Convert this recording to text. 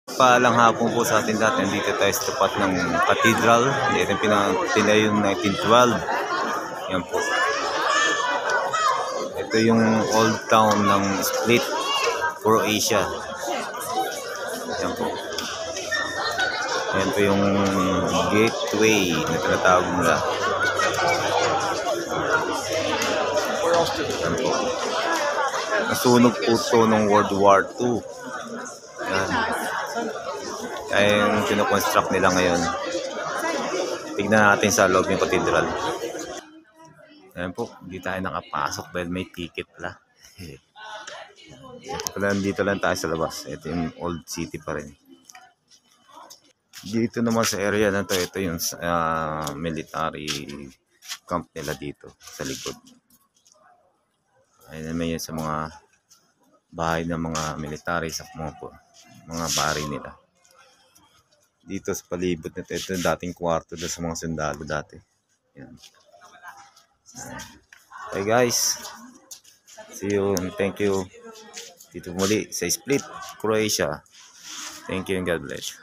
Paalang hapon po sa atin lahat. Nandito tayo sa tapat ng cathedral. Ito yung pinatinayo yung 1912. Yan po. Ito yung old town ng Split, Croatia. Yan po. Yan po yung gateway na tinatawag nila. Yan po. Nasunog po ito ng World War II. Yan. Kaya yung kinoconstruct nila ngayon. Tignan natin sa loob ng cathedral. Ayan po, hindi tayo nakapasok dahil may ticket pala. Ito pala, dito lang tayo sa labas. Ito yung old city pa rin. Dito naman sa area na to, ito yung military camp nila dito sa likod. Ayun naman yun sa mga bahay ng mga military sa mga bari nila. Dito sa palibot nito, ito yung dating kwarto doon sa mga sundalo dati. Yan. Okay guys, see you and thank you. Dito muli sa Split, Croatia. Thank you and God bless.